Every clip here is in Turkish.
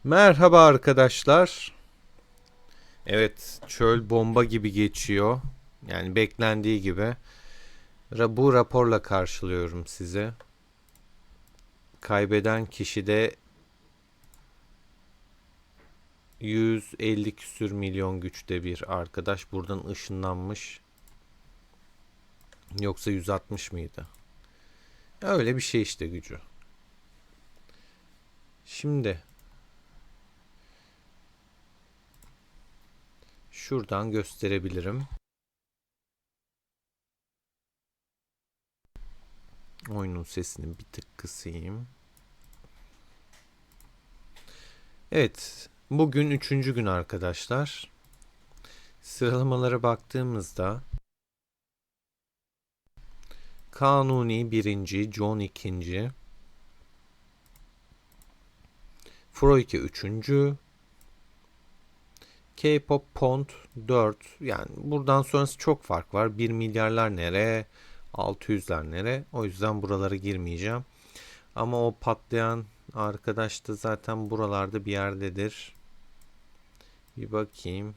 Merhaba arkadaşlar. Evet, çöl bomba gibi geçiyor. Yani beklendiği gibi. Bu raporla karşılıyorum size. Kaybeden kişi de 150 küsür milyon güçte bir arkadaş. Buradan ışınlanmış. Yoksa 160 mıydı? Öyle bir şey işte gücü. Şimdi şuradan gösterebilirim. Oyunun sesini bir tık kısayım. Evet, bugün üçüncü gün arkadaşlar. Sıralamalara baktığımızda Kanuni birinci, John ikinci, Froike üçüncü, K-pop Pond 4. Yani buradan sonrası çok fark var. 1 milyarlar nere, 600'ler nere. O yüzden buralara girmeyeceğim. Ama o patlayan arkadaş da zaten buralarda bir yerdedir. Bir bakayım.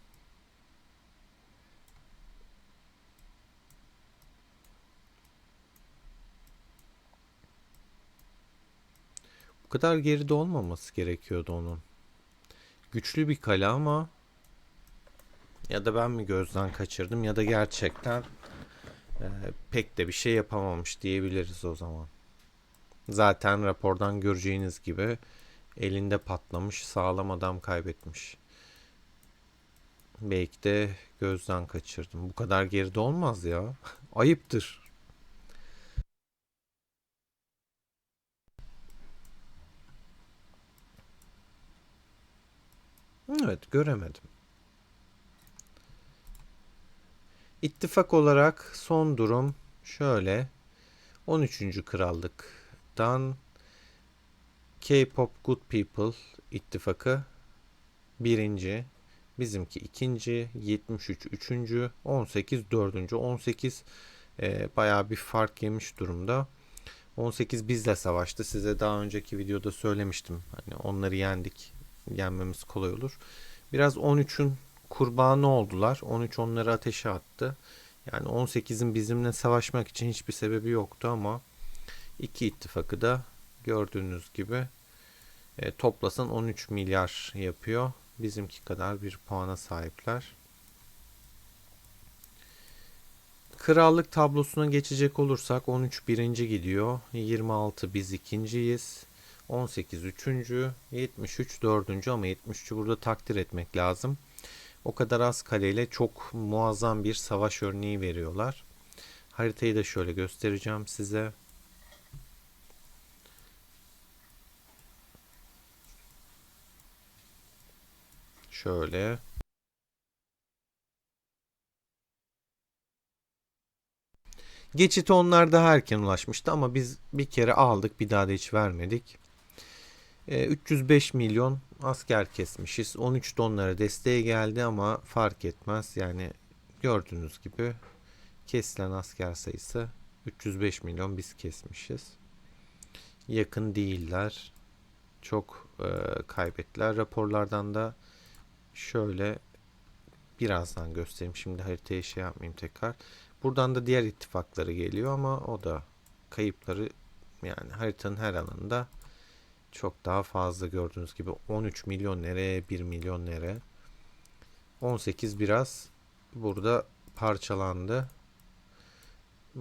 Bu kadar geride olmaması gerekiyordu onun. Güçlü bir kale ama ya da ben mi gözden kaçırdım ya da gerçekten pek de bir şey yapamamış diyebiliriz o zaman. Zaten rapordan göreceğiniz gibi elinde patlamış, sağlam adam kaybetmiş. Belki de gözden kaçırdım. Bu kadar geride olmaz ya. Ayıptır. Evet, göremedim. İttifak olarak son durum şöyle. 13. Krallık'tan K-pop Good People ittifakı birinci, bizimki ikinci, 73 üçüncü, 18 dördüncü. 18 bayağı bir fark yemiş durumda. 18 bizle savaştı. Size daha önceki videoda söylemiştim. Hani onları yendik. Yenmemiz kolay olur. Biraz 13'ün kurbanı oldular. 13 onları ateşe attı. Yani 18'in bizimle savaşmak için hiçbir sebebi yoktu ama iki ittifakı da gördüğünüz gibi toplasan 13 milyar yapıyor. Bizimki kadar bir puana sahipler. Krallık tablosuna geçecek olursak 13 birinci gidiyor. 26 biz ikinciyiz. 18 üçüncü. 73 dördüncü ama 73'ü burada takdir etmek lazım. O kadar az kaleyle çok muazzam bir savaş örneği veriyorlar. Haritayı da şöyle göstereceğim size. Şöyle. Geçit onlar daha erken ulaşmıştı ama biz bir kere aldık, bir daha da hiç vermedik. 305 milyon asker kesmişiz. 13 tonlara desteğe geldi ama fark etmez. Yani gördüğünüz gibi kesilen asker sayısı 305 milyon biz kesmişiz. Yakın değiller. Çok kaybettiler. Raporlardan da şöyle birazdan göstereyim. Şimdi haritayı şey yapmayayım tekrar. Buradan da diğer ittifakları geliyor ama o da kayıpları yani haritanın her alanında çok daha fazla gördüğünüz gibi 13 milyon nereye 1 milyon nereye 18 biraz burada parçalandı.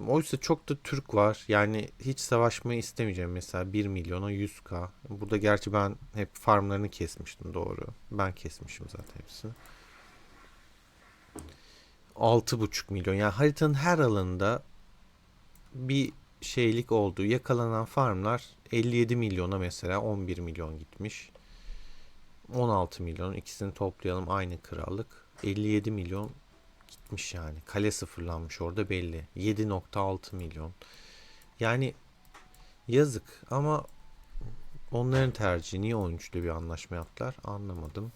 Oysa çok da Türk var. Yani hiç savaşmayı istemeyeceğim. Mesela 1 milyona 100k. Burada gerçi ben hep farmlarını kesmiştim doğru. Ben kesmişim zaten hepsini. 6,5 milyon. Yani haritanın her alanında bir şeylik oldu. Yakalanan farmlar 57 milyona mesela 11 milyon gitmiş. 16 milyon ikisini toplayalım aynı krallık. 57 milyon gitmiş yani. Kale sıfırlanmış orada belli. 7,6 milyon. Yani yazık ama onların tercihi niye 13'te bir anlaşma yaptılar anlamadım.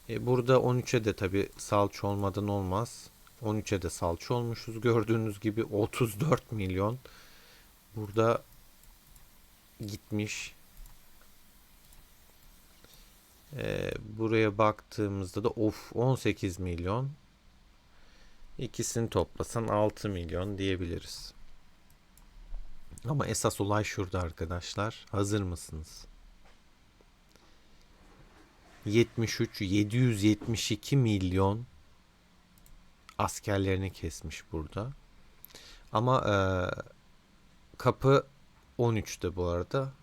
Burada 13'e de tabi salça olmadan olmaz. 13'e de salça olmuşuz. Gördüğünüz gibi 34 milyon burada gitmiş. Buraya baktığımızda da 18 milyon. İkisini toplasan 6 milyon diyebiliriz. Ama esas olay şurada arkadaşlar. Hazır mısınız? 772 milyon askerlerini kesmiş burada. Ama kapı 13'te bu arada.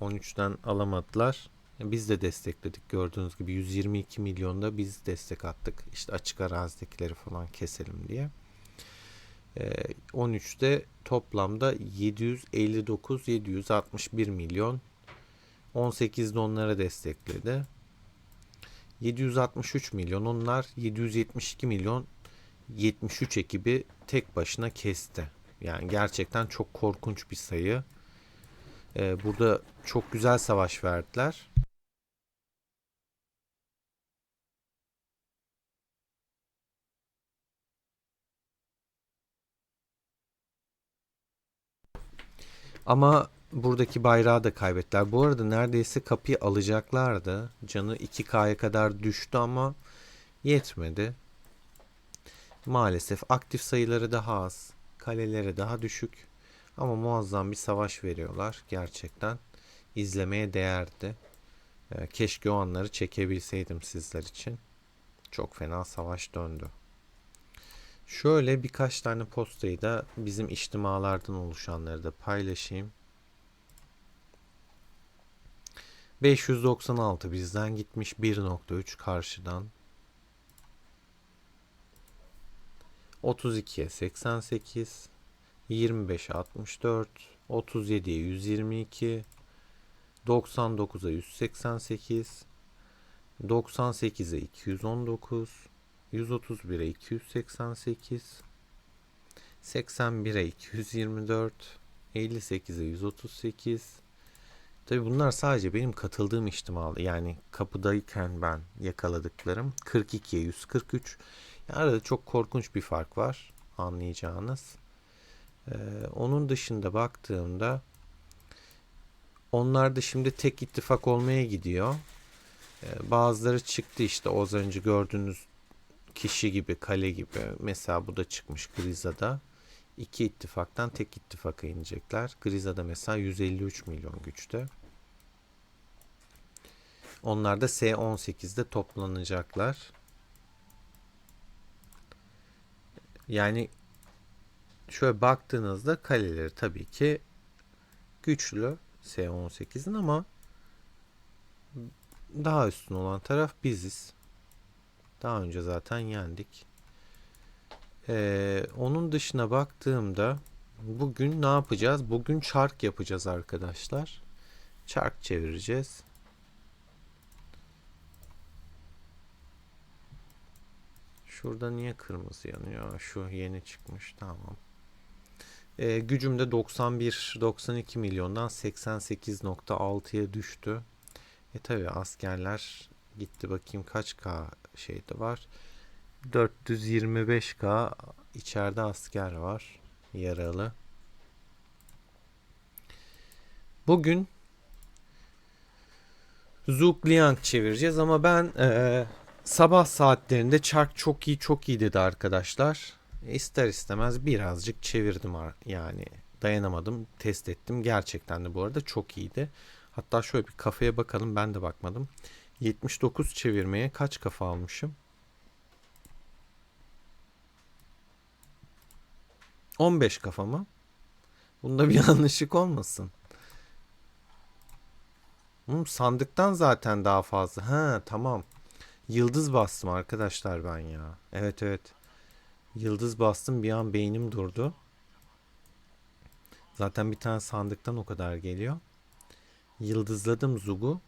13'ten alamadılar. Biz de destekledik. Gördüğünüz gibi 122 milyonda biz destek attık. İşte açık arazidekileri falan keselim diye. 13'te toplamda 759-761 milyon. 18'de onlara destekledi. 763 milyon, onlar 772 milyon, 73 ekibi tek başına kesti. Yani gerçekten çok korkunç bir sayı. Burada çok güzel savaş verdiler. Ama buradaki bayrağı da kaybettiler. Bu arada neredeyse kapıyı alacaklardı. Canı 2K'ya kadar düştü ama yetmedi. Maalesef aktif sayıları daha az. Kaleleri daha düşük. Ama muazzam bir savaş veriyorlar. Gerçekten izlemeye değerdi. Keşke o anları çekebilseydim sizler için. Çok fena savaş döndü. Şöyle birkaç tane postayı da bizim içtimalardan oluşanları da paylaşayım. 596 bizden gitmiş, 1.3 karşıdan. 32'ye 88, 25'e 64, 37'ye 122, 99'a 188, 98'e 219, 131'e 288, 81'e 224, 58'e 138. Tabi bunlar sadece benim katıldığım ihtimalı. Yani kapıdayken ben yakaladıklarım. 42'ye 143. Yani arada çok korkunç bir fark var anlayacağınız. Onun dışında baktığımda onlar da şimdi tek ittifak olmaya gidiyor. Bazıları çıktı işte az önce gördüğünüz kişi gibi, kale gibi. Mesela bu da çıkmış Griza'da. İki ittifaktan tek ittifaka inecekler. Griza'da mesela 153 milyon güçte. Onlar da S18'de toplanacaklar. Yani şöyle baktığınızda kaleleri tabii ki güçlü S18'in ama daha üstün olan taraf biziz. Daha önce zaten yendik. Onun dışına baktığımda bugün ne yapacağız? Bugün çark yapacağız arkadaşlar. Çark çevireceğiz. Şurada niye kırmızı yanıyor? Şu yeni çıkmış. Tamam. Gücüm de 91-92 milyondan 88.6'ya düştü. Tabi askerler gitti, bakayım kaç K şeyde var. 425K içeride asker var. Yaralı. Bugün Zhugliang çevireceğiz ama ben sabah saatlerinde çark çok iyi dedi arkadaşlar. İster istemez birazcık çevirdim yani dayanamadım, test ettim. Gerçekten de bu arada çok iyiydi. Hatta şöyle bir kafaya bakalım, ben de bakmadım. 79 çevirmeye kaç kafa almışım? 15 kafa mı? Bunda bir yanlışlık olmasın. Sandıktan zaten daha fazla. Ha tamam. Yıldız bastım arkadaşlar ben ya. Evet evet. Yıldız bastım, bir an beynim durdu. Zaten bir tane sandıktan o kadar geliyor. Yıldızladım Zug'u.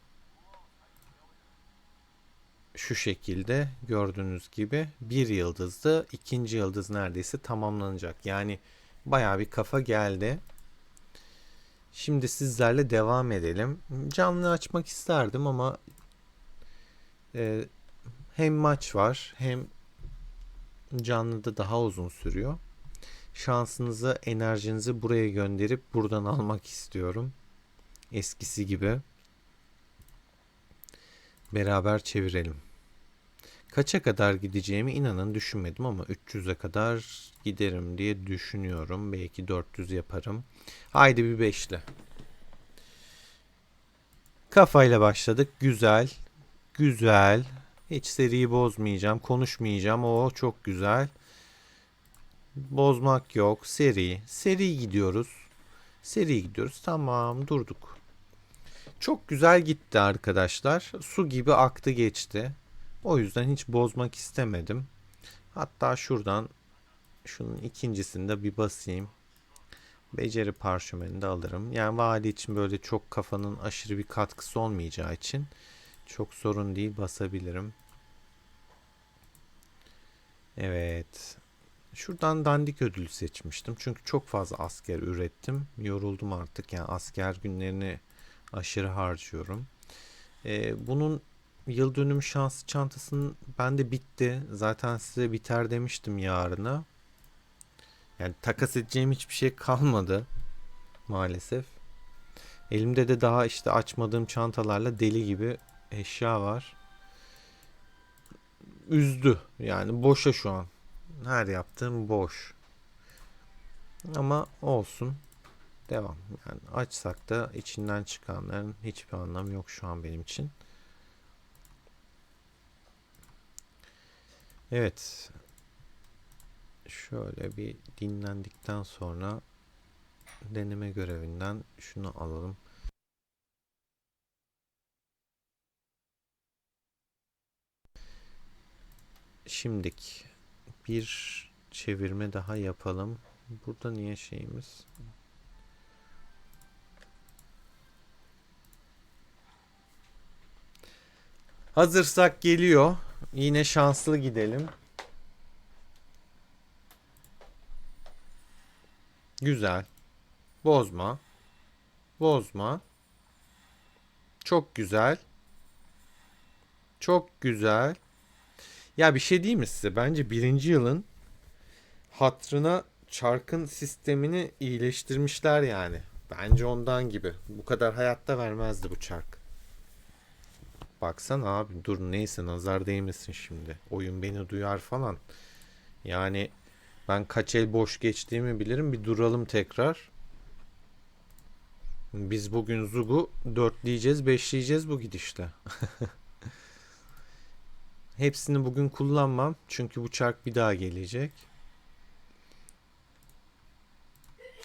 Şu şekilde gördüğünüz gibi bir yıldızdı. İkinci yıldız neredeyse tamamlanacak. Yani baya bir kafa geldi. Şimdi sizlerle devam edelim. Canlı açmak isterdim ama e, hem maç var hem canlıda daha uzun sürüyor. Şansınızı, enerjinizi buraya gönderip buradan almak istiyorum. Eskisi gibi. Beraber çevirelim. Kaça kadar gideceğimi inanın düşünmedim ama 300'e kadar giderim diye düşünüyorum. Belki 400 yaparım. Haydi bir beşli. Kafayla başladık. Güzel. Güzel. Hiç seriyi bozmayacağım. Konuşmayacağım. O çok güzel. Bozmak yok. Seri. Seri gidiyoruz. Seri gidiyoruz. Tamam, durduk. Çok güzel gitti arkadaşlar. Su gibi aktı geçti. O yüzden hiç bozmak istemedim. Hatta şuradan şunun ikincisini de bir basayım. Beceri parşömeni de alırım. Yani vade için böyle çok kafanın aşırı bir katkısı olmayacağı için çok sorun değil, basabilirim. Evet. Şuradan dandik ödülü seçmiştim. Çünkü çok fazla asker ürettim. Yoruldum artık. Yani asker günlerini aşırı harcıyorum. Bunun yıl dönümü şanslı çantasının bende bitti. Zaten size biter demiştim yarına. Yani takas edeceğim hiçbir şey kalmadı maalesef. Elimde de daha işte açmadığım çantalarla deli gibi eşya var. Üzdü. Yani boşa şu an. Her yaptığım boş. Ama olsun. Devam. Yani açsak da içinden çıkanların hiçbir anlamı yok şu an benim için. Evet. Şöyle bir dinlendikten sonra deneme görevinden şunu alalım. Şimdik bir çevirme daha yapalım. Burada niye şeyimiz? Hazırsak geliyor. Yine şanslı gidelim. Güzel. Bozma. Bozma. Çok güzel. Çok güzel. Ya bir şey diyeyim mi size? Bence birinci yılın hatrına çarkın sistemini iyileştirmişler yani. Bence ondan gibi. Bu kadar hayatta vermezdi bu çark. Baksana abi, dur neyse, nazar değmesin şimdi. Oyun beni duyar falan. Yani ben kaç el boş geçtiğimi bilirim. Bir duralım tekrar. Biz bugün Zug'u dörtleyeceğiz, beşleyeceğiz bu gidişte. Hepsini bugün kullanmam. Çünkü bu çark bir daha gelecek.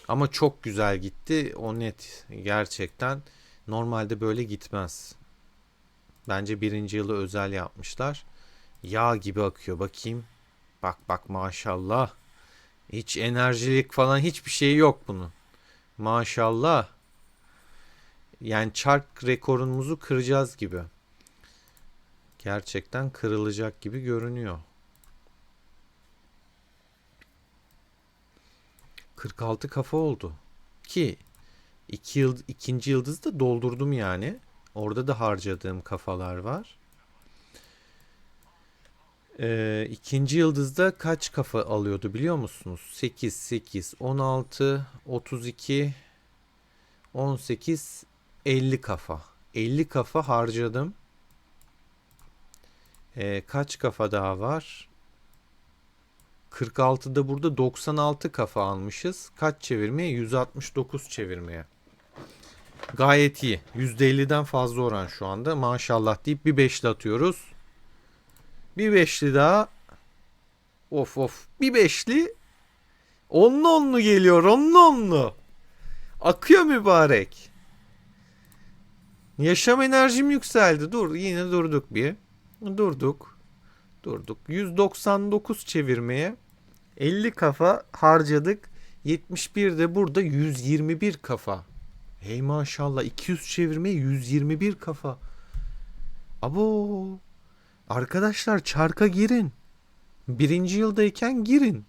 Ama çok güzel gitti. O net. Gerçekten. Normalde böyle gitmez. Bence birinci yılı özel yapmışlar. Yağ gibi akıyor. Bakayım. Bak bak, maşallah. Hiç enerjilik falan hiçbir şey yok bunun. Maşallah. Yani çark rekorumuzu kıracağız gibi. Gerçekten kırılacak gibi görünüyor. 46 kafa oldu. Ki ikinci yıldızı da doldurdum yani. Orada da harcadığım kafalar var. İkinci yıldızda kaç kafa alıyordu biliyor musunuz? 8, 8, 16, 32, 18, 50 kafa. 50 kafa harcadım. Kaç kafa daha var? 46'da burada 96 kafa almışız. Kaç çevirmeye? 169 çevirmeye. Gayet iyi. %50'den fazla oran şu anda. Maşallah deyip bir beşli atıyoruz. Bir beşli daha. Of of. Bir beşli. Onlu onlu geliyor. Onlu onlu. Akıyor mübarek. Yaşam enerjim yükseldi. Dur, yine durduk bir. Durduk. Durduk. 199 çevirmeye 50 kafa harcadık. 71 de burada 121 kafa. Hey maşallah, 200 çevirmeye 121 kafa. Abo. Arkadaşlar çarka girin. Birinci yıldayken girin.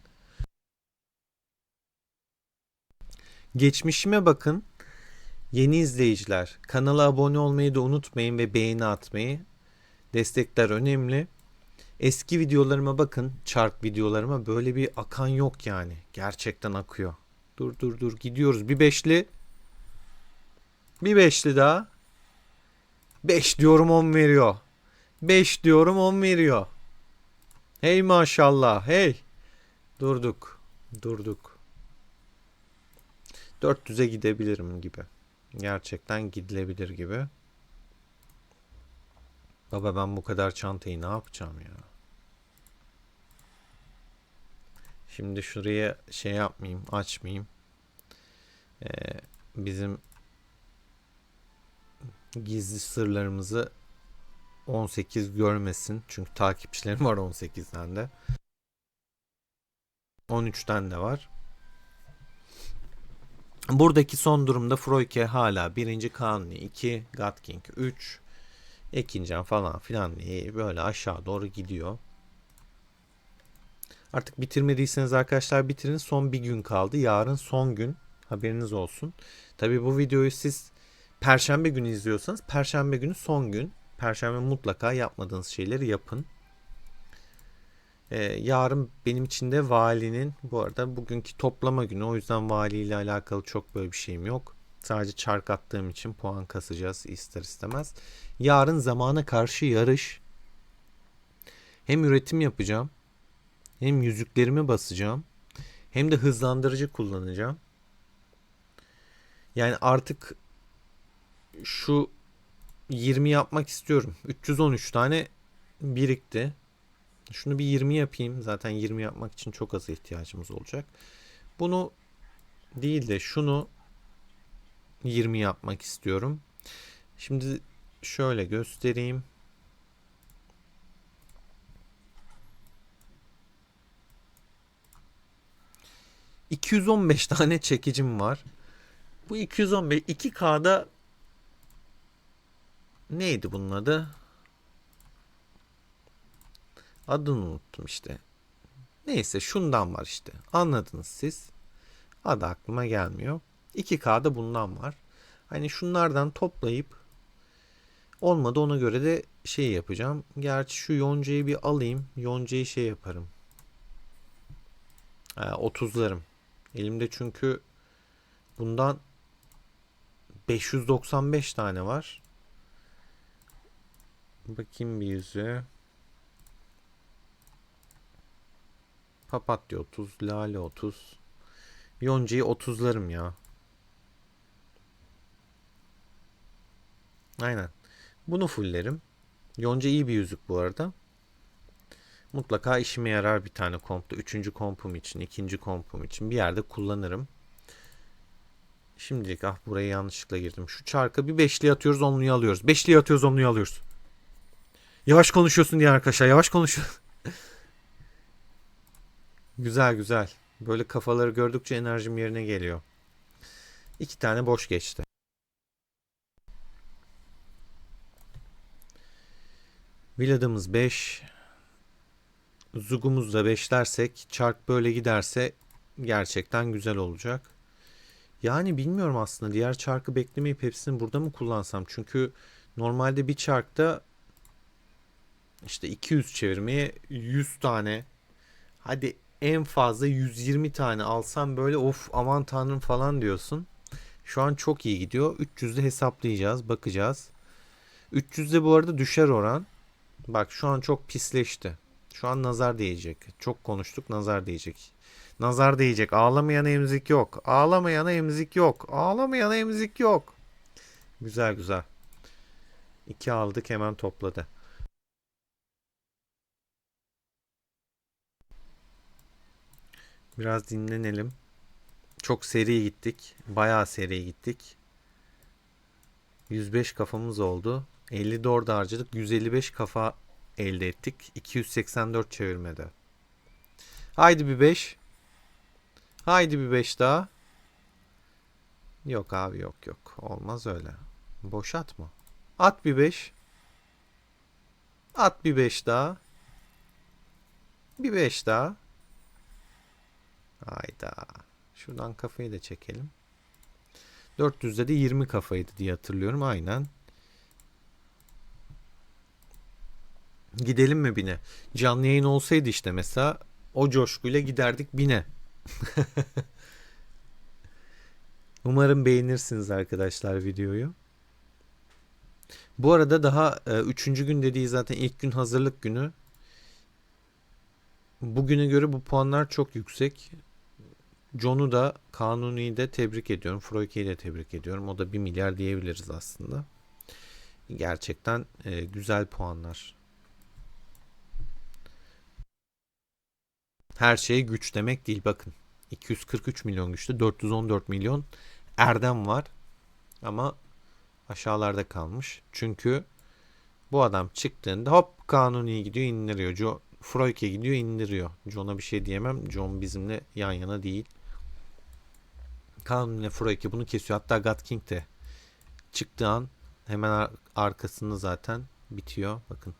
Geçmişime bakın. Yeni izleyiciler, kanala abone olmayı da unutmayın ve beğeni atmayı. Destekler önemli. Eski videolarıma bakın, çark videolarıma, böyle bir akan yok yani. Gerçekten akıyor. Dur dur dur, gidiyoruz. Bir beşli. Bir beşli daha. 5 diyorum, 10 veriyor. 5 diyorum 10 veriyor. Hey maşallah hey. Durduk. Durduk. 400'e gidebilirim gibi. Gerçekten gidilebilir gibi. Baba ben bu kadar çantayı ne yapacağım ya? Şimdi şuraya şey yapmayayım, açmayayım. Bizim gizli sırlarımızı 18 görmesin. Çünkü takipçilerim var 18'den de. 13'ten de var. Buradaki son durumda Froyke hala birinci, Kanuni 2, Gatking 3, Ekincan falan filan diye böyle aşağı doğru gidiyor. Artık bitirmediyseniz arkadaşlar bitirin. Son bir gün kaldı. Yarın son gün. Haberiniz olsun. Tabii bu videoyu siz Perşembe günü izliyorsanız Perşembe günü son gün. Perşembe mutlaka yapmadığınız şeyleri yapın. Yarın benim için de valinin bu arada bugünkü toplama günü. O yüzden valiyle alakalı çok böyle bir şeyim yok. Sadece çark attığım için puan kasacağız ister istemez. Yarın zamana karşı yarış. Hem üretim yapacağım. Hem yüzüklerimi basacağım. Hem de hızlandırıcı kullanacağım. Yani artık şu 20 yapmak istiyorum. 313 tane birikti. Şunu bir 20 yapayım. Zaten 20 yapmak için çok az ihtiyacımız olacak. Bunu değil de şunu 20 yapmak istiyorum. Şimdi şöyle göstereyim. ...215 tane çekicim var. Bu 215 2K'da neydi bunun adı? Adını unuttum işte. Neyse şundan var işte. Anladınız siz. Adı aklıma gelmiyor. 2K'da bundan var. Hani şunlardan toplayıp olmadı ona göre de şey yapacağım. Gerçi şu yoncayı bir alayım. Yoncayı şey yaparım. 30'larım. Elimde çünkü bundan 595 tane var. Bakayım bir yüzü. Papatya 30, lale 30. Yoncayı 30'larım ya. Aynen. Bunu fulllerim. Yonca iyi bir yüzük bu arada. Mutlaka işime yarar bir tane kompta. Üçüncü kompum için, ikinci kompum için bir yerde kullanırım. Şimdilik buraya yanlışlıkla girdim. Şu çarka bir beşli atıyoruz, onluyu alıyoruz. Beşli atıyoruz, onluyu alıyoruz. Yavaş konuşuyorsun diye arkadaşlar, yavaş konuşuyor. Güzel güzel. Böyle kafaları gördükçe enerjim yerine geliyor. 2 tane boş geçti. Villadımız 5. Zugumuz da 5 dersek, çark böyle giderse gerçekten güzel olacak. Yani bilmiyorum aslında diğer çarkı beklemeyip hepsini burada mı kullansam? Çünkü normalde bir çarkta işte 200 çevirmeye 100 tane, hadi en fazla 120 tane alsam böyle of aman tanrım falan diyorsun. Şu an çok iyi gidiyor. 300'de hesaplayacağız, bakacağız. 300'de bu arada düşer oran. Bak şu an çok pisleşti. Şu an nazar değecek. Çok konuştuk, nazar değecek. Nazar değecek. Ağlamayana emzik yok. Ağlamayana emzik yok. Ağlamayana emzik yok. Güzel güzel. 2 aldık, hemen topladı. Biraz dinlenelim. Çok seri gittik. Bayağı seri gittik. 105 kafamız oldu. 50 de orada harcadık. 155 kafa elde ettik. 284 çevirmede. Haydi bir 5. Haydi bir 5 daha. Yok abi, yok yok. Olmaz öyle. Boş atma. At bir 5. At bir 5 daha. Bir 5 daha. Hayda. Şuradan kafayı da çekelim. 400'de de 20 kafaydı diye hatırlıyorum. Aynen. Gidelim mi bine? Canlı yayın olsaydı işte mesela o coşkuyla giderdik bine. Umarım beğenirsiniz arkadaşlar videoyu. Bu arada daha üçüncü gün dediği zaten ilk gün hazırlık günü. Bugüne göre bu puanlar çok yüksek. John'u da Kanuni'yi de tebrik ediyorum. Froike'yi de tebrik ediyorum. O da 1 milyar diyebiliriz aslında. Gerçekten güzel puanlar. Her şey güç demek değil bakın. 243 milyon güçte 414 milyon Erdem var. Ama aşağılarda kalmış. Çünkü bu adam çıktığında hop Kanuni gidiyor indiriyor. Froike gidiyor indiriyor. John'a bir şey diyemem. John bizimle yan yana değil. Kanuni ile Froike bunu kesiyor. Hatta God King de çıktığı an hemen arkasında zaten bitiyor. Bakın.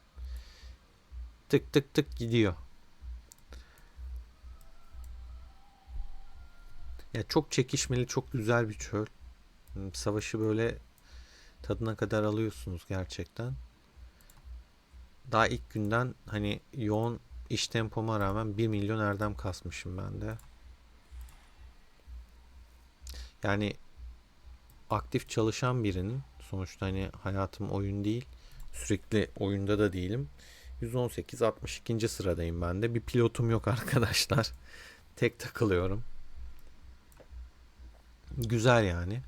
Tık tık tık gidiyor. Ya çok çekişmeli, çok güzel bir çöl. Savaşı böyle tadına kadar alıyorsunuz gerçekten. Daha ilk günden hani yoğun iş tempoma rağmen 1 milyon erdem kasmışım ben de. Yani aktif çalışan birinin sonuçta hani hayatım oyun değil. Sürekli oyunda da değilim. 118 62. sıradayım ben de. Bir pilotum yok arkadaşlar. Tek takılıyorum. Güzel yani.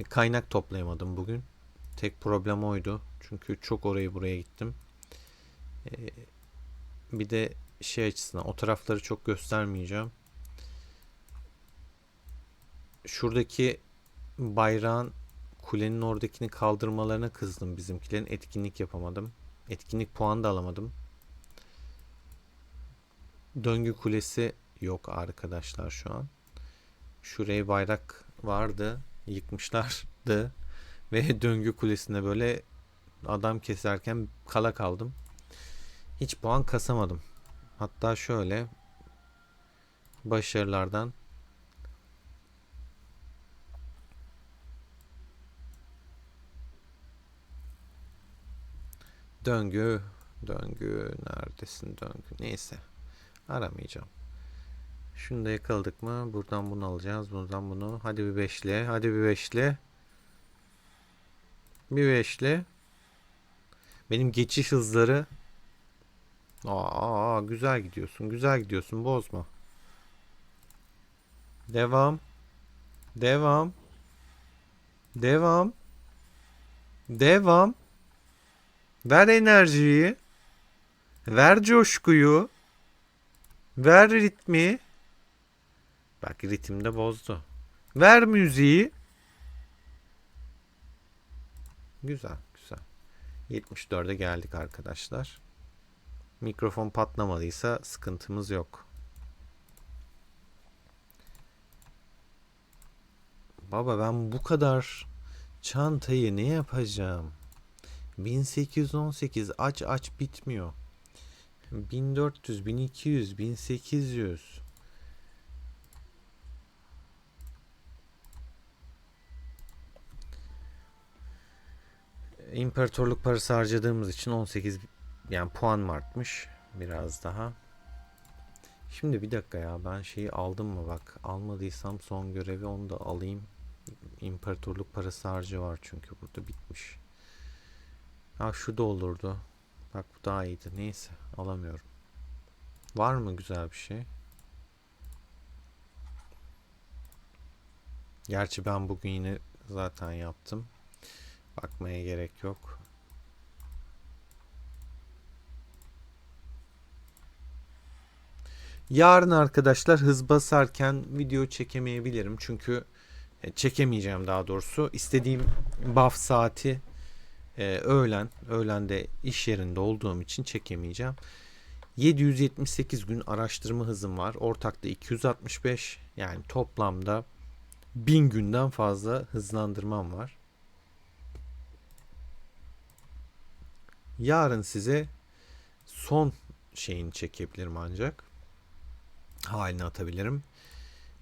Kaynak toplayamadım bugün. Tek problem oydu. Çünkü çok orayı buraya gittim. Bir de şey açısından o tarafları çok göstermeyeceğim. Şuradaki bayrağın kulenin oradakini kaldırmalarına kızdım bizimkilerin. Etkinlik yapamadım. Etkinlik puanı da alamadım. Döngü kulesi yok arkadaşlar şu an. Şuraya bayrak vardı. Yıkmışlardı. Ve döngü kulesine böyle adam keserken kala kaldım. Hiç puan kasamadım. Hatta şöyle başarılardan döngü neredesin döngü neyse aramayacağım. Şunu da yakaladık mı? Buradan bunu alacağız. Buradan bunu. Hadi bir beşli. Hadi bir beşli. Bir beşli. Benim geçiş hızları. Güzel gidiyorsun. Güzel gidiyorsun. Bozma. Devam. Devam. Devam. Devam. Ver enerjiyi. Ver coşkuyu. Ver ritmi. Bak ritimde bozdu. Ver müziği. Güzel, güzel. 74'e geldik arkadaşlar. Mikrofon patlamadıysa sıkıntımız yok. Baba ben bu kadar çantayı ne yapacağım? 1818 aç aç bitmiyor. 1400, 1200, 1800. İmparatorluk parası harcadığımız için 18 yani puan artmış biraz daha. Şimdi bir dakika ya ben şeyi aldım mı bak almadıysam son görevi onu da alayım. İmparatorluk parası harcı var çünkü burada bitmiş. Ha şu da olurdu. Bak bu daha iyiydi. Neyse alamıyorum. Var mı güzel bir şey? Gerçi ben bugün yine zaten yaptım. Bakmaya gerek yok. Yarın arkadaşlar hız basarken video çekemeyebilirim. Çünkü çekemeyeceğim daha doğrusu. İstediğim buff saati öğlen. Öğlende iş yerinde olduğum için çekemeyeceğim. 778 gün araştırma hızım var. Ortakta 265 yani toplamda 1000 günden fazla hızlandırmam var. Yarın size son şeyini çekebilirim ancak. Halini atabilirim.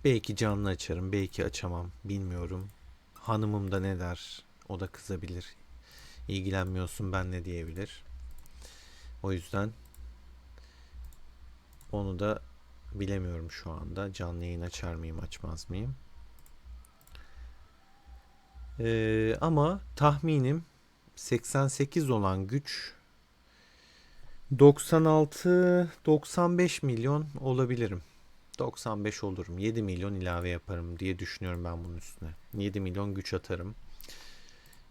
Belki canlı açarım, belki açamam. Bilmiyorum. Hanımım da ne der? O da kızabilir. İlgilenmiyorsun ben ne diyebilir. O yüzden onu da bilemiyorum şu anda. Canlı yayın açar mıyım, açmaz mıyım? Ama tahminim 88 olan güç 96-95 milyon olabilirim. 95 olurum. 7 milyon ilave yaparım diye düşünüyorum ben bunun üstüne. 7 milyon güç atarım.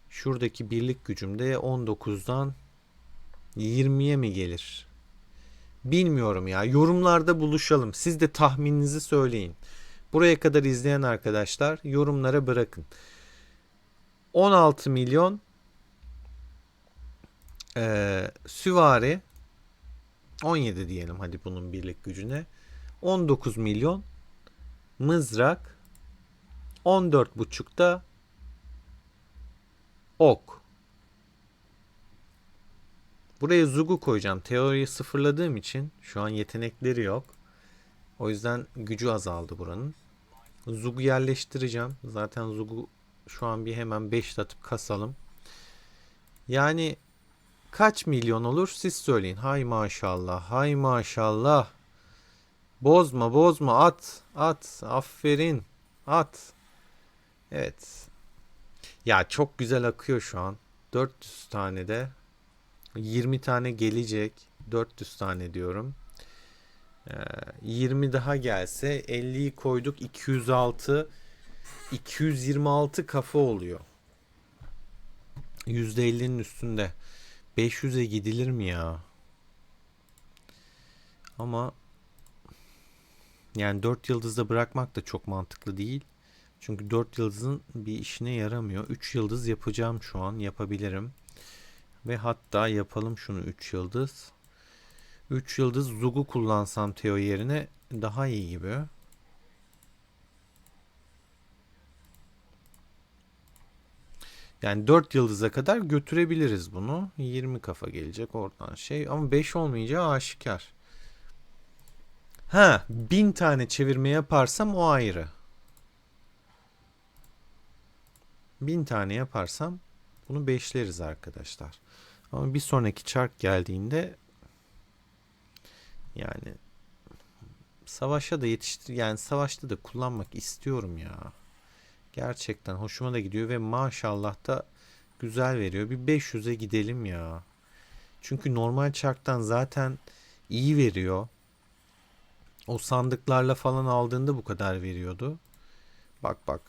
Şuradaki birlik gücüm de 19'dan 20'ye mi gelir? Bilmiyorum ya. Yorumlarda buluşalım. Siz de tahmininizi söyleyin. Buraya kadar izleyen arkadaşlar yorumlara bırakın. 16 milyon süvari, 17 diyelim hadi bunun birlik gücüne. 19 milyon mızrak, 14,5'da ok. Buraya Zug'u koyacağım. Teoriyi sıfırladığım için şu an yetenekleri yok. O yüzden gücü azaldı buranın. Zug'u yerleştireceğim. Zaten Zug'u şu an bir hemen 5 atıp kasalım. Yani kaç milyon olur siz söyleyin. Hay maşallah, hay maşallah. Bozma bozma, at, aferin, at. Evet. Ya çok güzel akıyor şu an. 400 tane de 20 tane gelecek. 400 tane diyorum. 20 daha gelse 50'yi koyduk, 206, 226 kafa oluyor. %50'nin üstünde. 500'e gidilir mi ya? Ama yani 4 yıldızda bırakmak da çok mantıklı değil. Çünkü 4 yıldızın bir işine yaramıyor. 3 yıldız yapacağım şu an. Yapabilirim. Ve hatta yapalım şunu 3 yıldız. 3 yıldız Zug'u kullansam Teo yerine daha iyi gibi. Yani 4 yıldıza kadar götürebiliriz bunu. 20 kafa gelecek oradan şey. Ama 5 olmayacağı aşikar. Ha, 1000 tane çevirme yaparsam o ayrı. 1000 tane yaparsam bunu beşleriz arkadaşlar. Ama bir sonraki çark geldiğinde yani savaşa da yani savaşta da kullanmak istiyorum ya. Gerçekten hoşuma da gidiyor ve maşallah da güzel veriyor. Bir 500'e gidelim ya. Çünkü normal çarktan zaten iyi veriyor. O sandıklarla falan aldığında bu kadar veriyordu. Bak bak.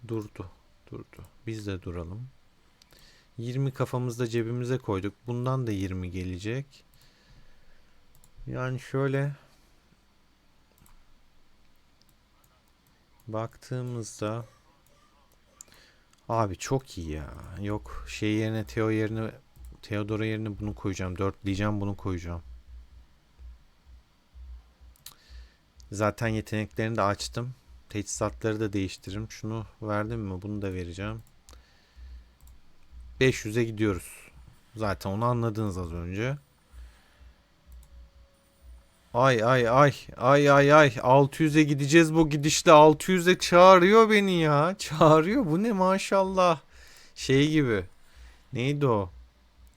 Durdu. Durdu. Biz de duralım. 20 kafamızda cebimize koyduk. Bundan da 20 gelecek. Yani şöyle baktığımızda abi çok iyi ya. Yok şey yerine Theodora yerine bunu koyacağım. Dörtleyeceğim, bunu koyacağım. Zaten yeteneklerini de açtım. Teçhizatları da değiştiririm. Şunu verdim mi? Bunu da vereceğim. 500'e gidiyoruz. Zaten onu anladınız az önce. Ay ay ay ay ay ay 600'e gideceğiz bu gidişle, 600'e çağırıyor beni ya. Çağırıyor, bu ne maşallah. Şey gibi. Neydi o?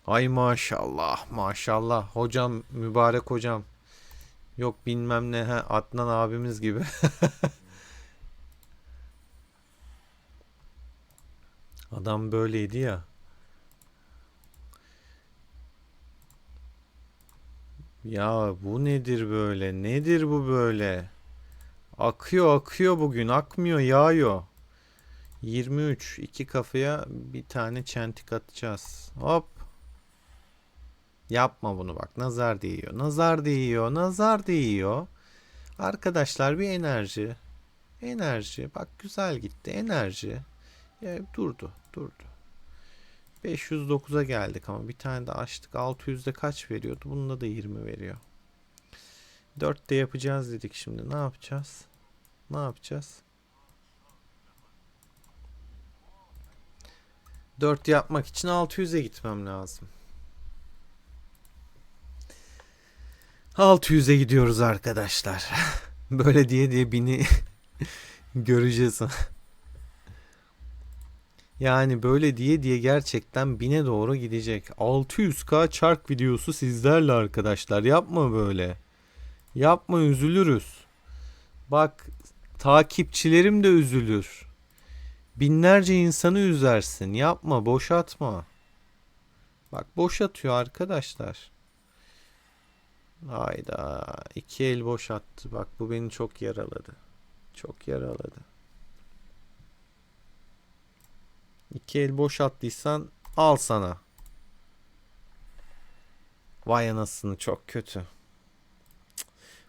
Ay maşallah maşallah. Hocam mübarek hocam. Yok bilmem ne, ha Adnan abimiz gibi. Adam böyleydi ya. Ya bu nedir böyle? Nedir bu böyle? Akıyor akıyor bugün. Akmıyor, yağıyor. 23. İki kafaya bir tane çentik atacağız. Hop. Yapma bunu bak. Nazar değiyor. Nazar değiyor. Nazar değiyor. Arkadaşlar bir enerji. Enerji. Bak güzel gitti. Enerji. Ya, durdu. Durdu. 509'a geldik ama bir tane de açtık. 600'de kaç veriyordu? Bunda da 20 veriyor. 4'te yapacağız dedik şimdi. Ne yapacağız? Ne yapacağız? 4 yapmak için 600'e gitmem lazım. 600'e gidiyoruz arkadaşlar. Böyle diye diye bini göreceğiz. Yani böyle diye diye gerçekten 1000'e doğru gidecek. 600k çark videosu sizlerle arkadaşlar. Yapma böyle. Yapma, üzülürüz. Bak takipçilerim de üzülür. Binlerce insanı üzersin. Yapma, boş atma. Bak boş atıyor arkadaşlar. Hayda. 2 el boş attı. Bak bu beni çok yaraladı. Çok yaraladı. 2 el boş attıysan al sana. Vay anasını, çok kötü.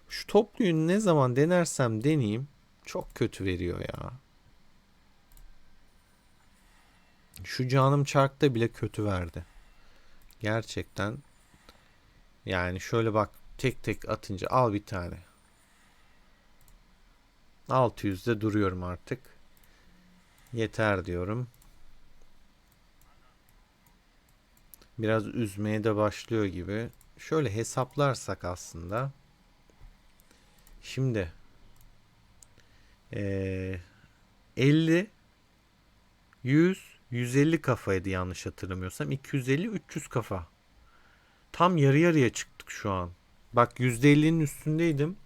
Şu topluyu ne zaman denersem deneyeyim çok kötü veriyor ya. Şu canım çarkta bile kötü verdi. Gerçekten. Yani şöyle bak, tek tek atınca al bir tane. 600'de duruyorum artık. Yeter diyorum. Biraz üzmeye de başlıyor gibi. Şöyle hesaplarsak aslında. Şimdi 50, 100, 150 kafaydı yanlış hatırlamıyorsam. 250, 300 kafa. Tam yarı yarıya çıktık şu an. Bak %50'nin üstündeydim.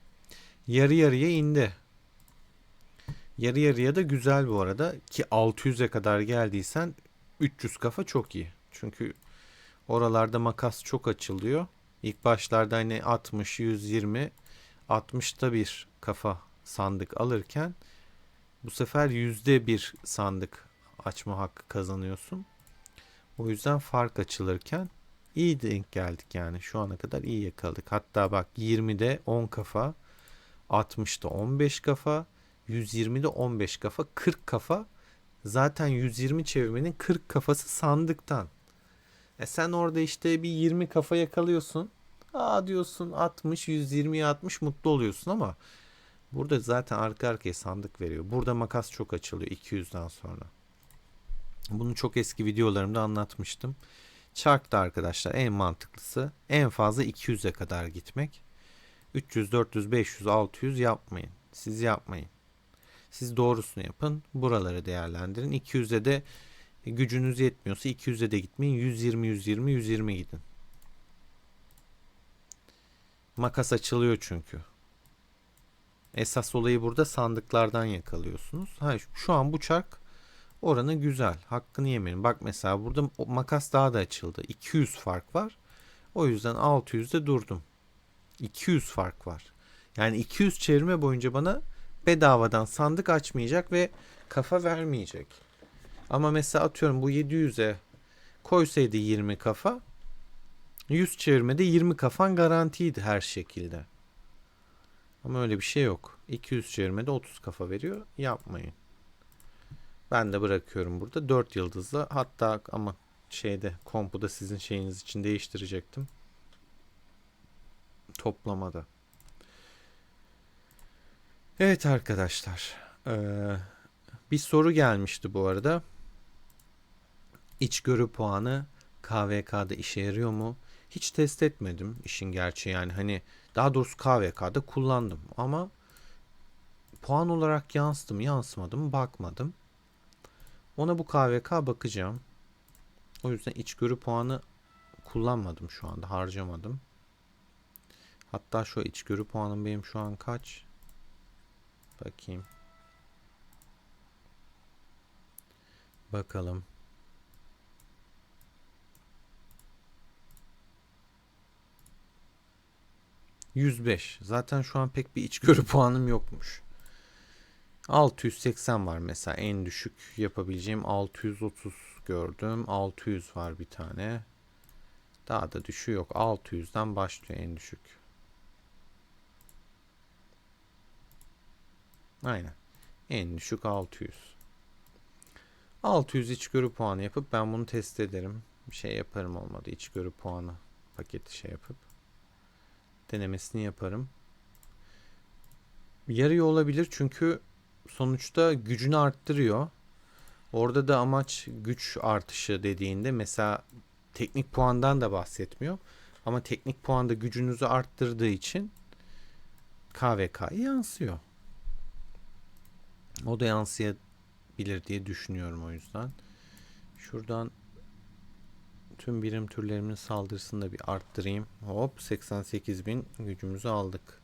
Yarı yarıya indi. Yarı yarıya da güzel bu arada. Ki 600'e kadar geldiysen 300 kafa çok iyi. Çünkü oralarda makas çok açılıyor. İlk başlarda hani 60, 120, 60'ta bir kafa sandık alırken bu sefer %1 sandık açma hakkı kazanıyorsun. O yüzden fark açılırken iyi denk geldik yani. Şu ana kadar iyi yakaladık. Hatta bak 20'de 10 kafa, 60'da 15 kafa, 120'de 15 kafa, 40 kafa. Zaten 120 çevirmenin 40 kafası sandıktan. Sen orada işte bir 20 kafa yakalıyorsun. Aa diyorsun 60, 120'ye 60 mutlu oluyorsun ama burada zaten arka arkaya sandık veriyor. Burada makas çok açılıyor 200'den sonra. Bunu çok eski videolarımda anlatmıştım. Çarkta arkadaşlar en mantıklısı en fazla 200'e kadar gitmek. 300, 400, 500, 600 yapmayın. Siz yapmayın. Siz doğrusunu yapın. Buraları değerlendirin. 200'e de gücünüz yetmiyorsa 200'e de gitmeyin. 120, 120, 120 gidin. Makas açılıyor çünkü. Esas olayı burada sandıklardan yakalıyorsunuz. Şu an bu çark oranı güzel. Hakkını yemeyin. Bak mesela burada makas daha da açıldı. 200 fark var. O yüzden 600'de durdum. 200 fark var. Yani 200 çevirme boyunca bana bedavadan sandık açmayacak ve kafa vermeyecek. Ama mesela atıyorum bu 700'e koysaydı 20 kafa, 100 çevirmede 20 kafan garantiydi her şekilde. Ama öyle bir şey yok. 200 çevirmede 30 kafa veriyor. Yapmayın. Ben de bırakıyorum burada 4 yıldızla, hatta ama kompu da sizin şeyiniz için değiştirecektim. Toplamada. Evet arkadaşlar. Bir soru gelmişti bu arada. İçgörü puanı KVK'da işe yarıyor mu? Hiç test etmedim işin gerçeği, yani hani daha doğrusu KVK'da kullandım ama puan olarak yansıdı mı yansımadı mı bakmadım. Ona bu KVK bakacağım. O yüzden içgörü puanı kullanmadım, şu anda harcamadım. Hatta şu içgörü puanım benim şu an kaç? Bakayım. Bakalım. 105. Zaten şu an pek bir içgörü puanım yokmuş. 680 var mesela, en düşük yapabileceğim 630 gördüm. 600 var bir tane. Daha da düşüğü yok. 600'den başlıyor en düşük. Aynen. En düşük 600. 600 içgörü puanı yapıp ben bunu test ederim. Bir şey yaparım, olmadı içgörü puanı paketi yapıp denemesini yaparım. Yarıyor olabilir çünkü sonuçta gücünü arttırıyor. Orada da amaç güç artışı dediğinde mesela teknik puandan da bahsetmiyor. Ama teknik puanda gücünüzü arttırdığı için KVK'ya yansıyor. O da yansıyabilir diye düşünüyorum o yüzden. Şuradan tüm birim türlerimin saldırısını da bir arttırayım. Hop 88.000 gücümüzü aldık.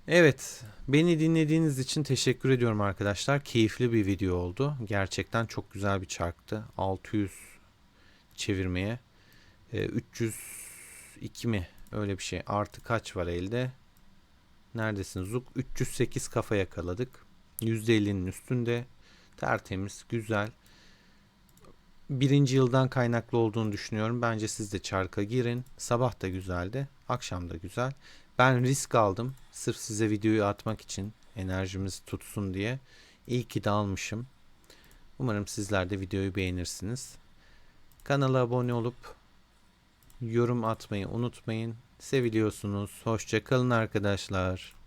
Evet, beni dinlediğiniz için teşekkür ediyorum arkadaşlar. Keyifli bir video oldu. Gerçekten çok güzel bir çarktı. 600 çevirmeye. 302 mi? Öyle bir şey. Artı kaç var elde? Neredesin Zuk? 308 kafa yakaladık. %50'nin üstünde. Tertemiz, güzel. Birinci yıldan kaynaklı olduğunu düşünüyorum. Bence siz de çarka girin. Sabah da güzeldi. Akşam da güzel. Ben risk aldım. Sırf size videoyu atmak için. Enerjimiz tutsun diye. İyi ki de almışım. Umarım sizler de videoyu beğenirsiniz. Kanala abone olup yorum atmayı unutmayın. Seviliyorsunuz. Hoşça kalın arkadaşlar.